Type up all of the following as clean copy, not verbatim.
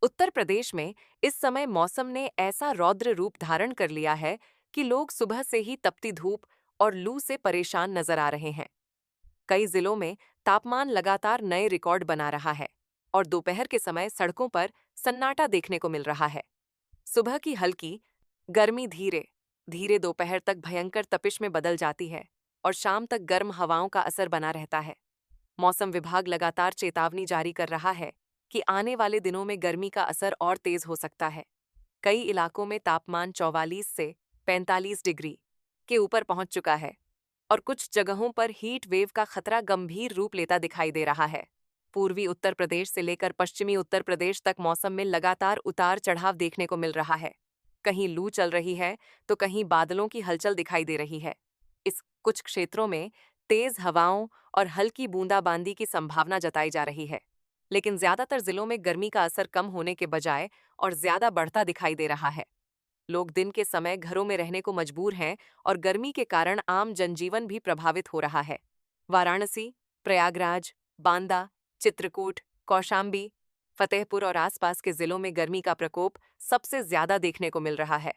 उत्तर प्रदेश में इस समय मौसम ने ऐसा रौद्र रूप धारण कर लिया है कि लोग सुबह से ही तपती धूप और लू से परेशान नजर आ रहे हैं। कई जिलों में तापमान लगातार नए रिकॉर्ड बना रहा है और दोपहर के समय सड़कों पर सन्नाटा देखने को मिल रहा है। सुबह की हल्की गर्मी धीरे धीरे दोपहर तक भयंकर तपिश में बदल जाती है और शाम तक गर्म हवाओं का असर बना रहता है। मौसम विभाग लगातार चेतावनी जारी कर रहा है कि आने वाले दिनों में गर्मी का असर और तेज हो सकता है। कई इलाकों में तापमान 44 से 45 डिग्री के ऊपर पहुंच चुका है और कुछ जगहों पर हीट वेव का खतरा गंभीर रूप लेता दिखाई दे रहा है। पूर्वी उत्तर प्रदेश से लेकर पश्चिमी उत्तर प्रदेश तक मौसम में लगातार उतार चढ़ाव देखने को मिल रहा है। कहीं लू चल रही है तो कहीं बादलों की हलचल दिखाई दे रही है। इस कुछ क्षेत्रों में तेज हवाओं और हल्की बूंदाबांदी की संभावना जताई जा रही है, लेकिन ज्यादातर जिलों में गर्मी का असर कम होने के बजाय और ज्यादा बढ़ता दिखाई दे रहा है। लोग दिन के समय घरों में रहने को मजबूर हैं और गर्मी के कारण आम जनजीवन भी प्रभावित हो रहा है। वाराणसी, प्रयागराज, बांदा, चित्रकूट, कौशाम्बी, फतेहपुर और आसपास के जिलों में गर्मी का प्रकोप सबसे ज्यादा देखने को मिल रहा है।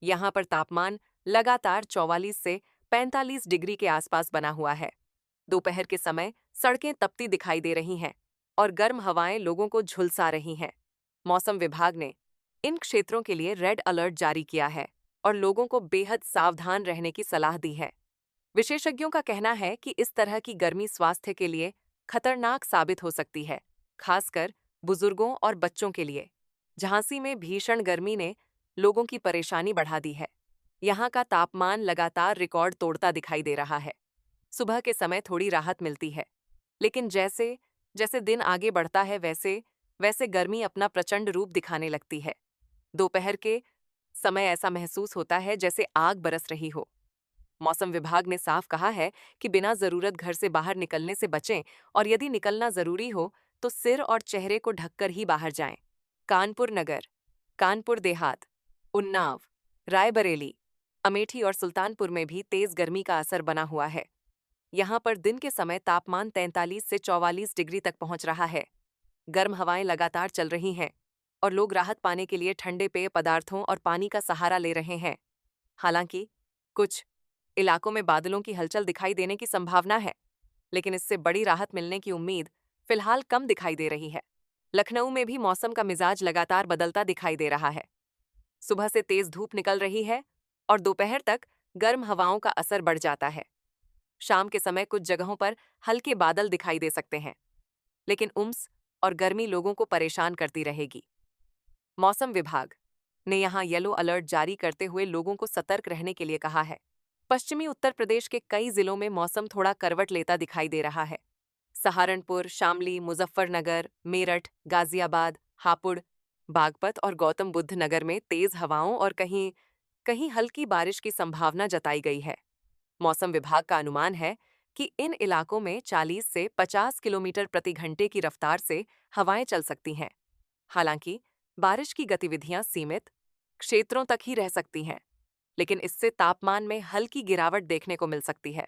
यहाँ पर तापमान लगातार 44 से 45 डिग्री के आसपास बना हुआ है। दोपहर के समय सड़कें तपती दिखाई दे रही हैं और गर्म हवाएं लोगों को झुलसा रही हैं। मौसम विभाग ने इन क्षेत्रों के लिए रेड अलर्ट जारी किया है और लोगों को बेहद सावधान रहने की सलाह दी है। विशेषज्ञों का कहना है कि इस तरह की गर्मी स्वास्थ्य के लिए खतरनाक साबित हो सकती है, खासकर बुजुर्गों और बच्चों के लिए। झांसी में भीषण गर्मी ने लोगों की परेशानी बढ़ा दी है। यहाँ का तापमान लगातार रिकॉर्ड तोड़ता दिखाई दे रहा है। सुबह के समय थोड़ी राहत मिलती है, लेकिन जैसे जैसे दिन आगे बढ़ता है वैसे वैसे गर्मी अपना प्रचंड रूप दिखाने लगती है। दोपहर के समय ऐसा महसूस होता है जैसे आग बरस रही हो। मौसम विभाग ने साफ कहा है कि बिना जरूरत घर से बाहर निकलने से बचें और यदि निकलना जरूरी हो तो सिर और चेहरे को ढककर ही बाहर जाएं। कानपुर नगर, कानपुर देहात, उन्नाव, रायबरेली, अमेठी और सुल्तानपुर में भी तेज गर्मी का असर बना हुआ है। यहाँ पर दिन के समय तापमान 43 से 44 डिग्री तक पहुंच रहा है। गर्म हवाएं लगातार चल रही हैं और लोग राहत पाने के लिए ठंडे पेय पदार्थों और पानी का सहारा ले रहे हैं। हालांकि कुछ इलाकों में बादलों की हलचल दिखाई देने की संभावना है, लेकिन इससे बड़ी राहत मिलने की उम्मीद फिलहाल कम दिखाई दे रही है। लखनऊ में भी मौसम का मिजाज लगातार बदलता दिखाई दे रहा है। सुबह से तेज धूप निकल रही है और दोपहर तक गर्म हवाओं का असर बढ़ जाता है। शाम के समय कुछ जगहों पर हल्के बादल दिखाई दे सकते हैं, लेकिन उम्स और गर्मी लोगों को परेशान करती रहेगी। मौसम विभाग ने यहां येलो अलर्ट जारी करते हुए लोगों को सतर्क रहने के लिए कहा है। पश्चिमी उत्तर प्रदेश के कई जिलों में मौसम थोड़ा करवट लेता दिखाई दे रहा है। सहारनपुर, शामली, मुजफ्फरनगर, मेरठ, गाजियाबाद, हापुड़, बागपत और गौतम बुद्ध नगर में तेज हवाओं और कहीं कहीं हल्की बारिश की संभावना जताई गई है। मौसम विभाग का अनुमान है कि इन इलाकों में 40 से 50 किलोमीटर प्रति घंटे की रफ्तार से हवाएं चल सकती हैं। हालांकि बारिश की गतिविधियां सीमित क्षेत्रों तक ही रह सकती हैं, लेकिन इससे तापमान में हल्की गिरावट देखने को मिल सकती है।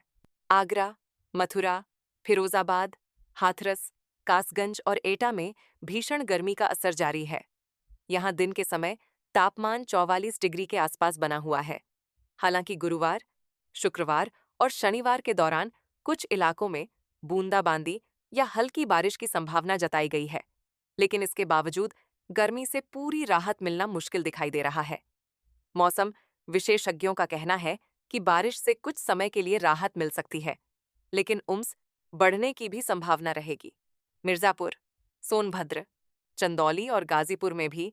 आगरा, मथुरा, फिरोजाबाद, हाथरस, कासगंज और एटा में भीषण गर्मी का असर जारी है। यहाँ दिन के समय तापमान 44 डिग्री के आसपास बना हुआ है। हालांकि गुरुवार, शुक्रवार और शनिवार के दौरान कुछ इलाकों में बूंदाबांदी या हल्की बारिश की संभावना जताई गई है, लेकिन इसके बावजूद गर्मी से पूरी राहत मिलना मुश्किल दिखाई दे रहा है। मौसम विशेषज्ञों का कहना है कि बारिश से कुछ समय के लिए राहत मिल सकती है, लेकिन उम्स बढ़ने की भी संभावना रहेगी। मिर्जापुर, सोनभद्र, चंदौली और गाजीपुर में भी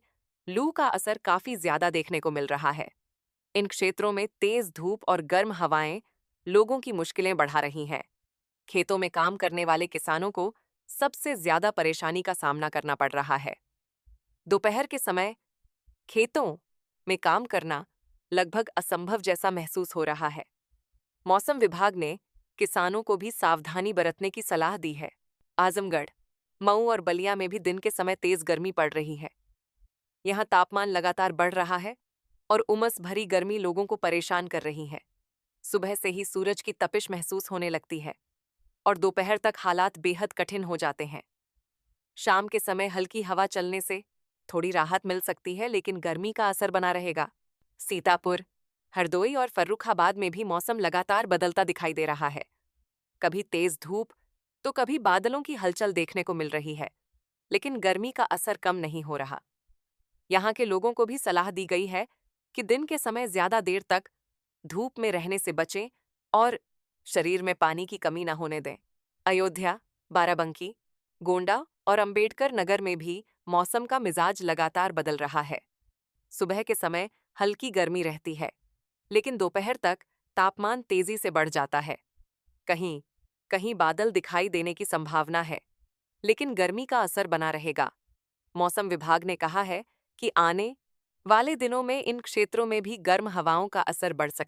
लू का असर काफी ज्यादा देखने को मिल रहा है। इन क्षेत्रों में तेज धूप और गर्म हवाएं लोगों की मुश्किलें बढ़ा रही हैं। खेतों में काम करने वाले किसानों को सबसे ज्यादा परेशानी का सामना करना पड़ रहा है। दोपहर के समय खेतों में काम करना लगभग असंभव जैसा महसूस हो रहा है। मौसम विभाग ने किसानों को भी सावधानी बरतने की सलाह दी है। आजमगढ़, मऊ और बलिया में भी दिन के समय तेज गर्मी पड़ रही है। यहाँ तापमान लगातार बढ़ रहा है और उमस भरी गर्मी लोगों को परेशान कर रही है। सुबह से ही सूरज की तपिश महसूस होने लगती है और दोपहर तक हालात बेहद कठिन हो जाते हैं। शाम के समय हल्की हवा चलने से थोड़ी राहत मिल सकती है, लेकिन गर्मी का असर बना रहेगा। सीतापुर, हरदोई और फर्रुखाबाद में भी मौसम लगातार बदलता दिखाई दे रहा है। कभी तेज धूप तो कभी बादलों की हलचल देखने को मिल रही है, लेकिन गर्मी का असर कम नहीं हो रहा। यहाँ के लोगों को भी सलाह दी गई है कि दिन के समय ज्यादा देर तक धूप में रहने से बचें और शरीर में पानी की कमी न होने दें। अयोध्या, बाराबंकी, गोंडा और अंबेडकर नगर में भी मौसम का मिजाज लगातार बदल रहा है। सुबह के समय हल्की गर्मी रहती है, लेकिन दोपहर तक तापमान तेजी से बढ़ जाता है। कहीं कहीं बादल दिखाई देने की संभावना है, लेकिन गर्मी का असर बना रहेगा। मौसम विभाग ने कहा है कि आने वाले दिनों में इन क्षेत्रों में भी गर्म हवाओं का असर बढ़ सकता है।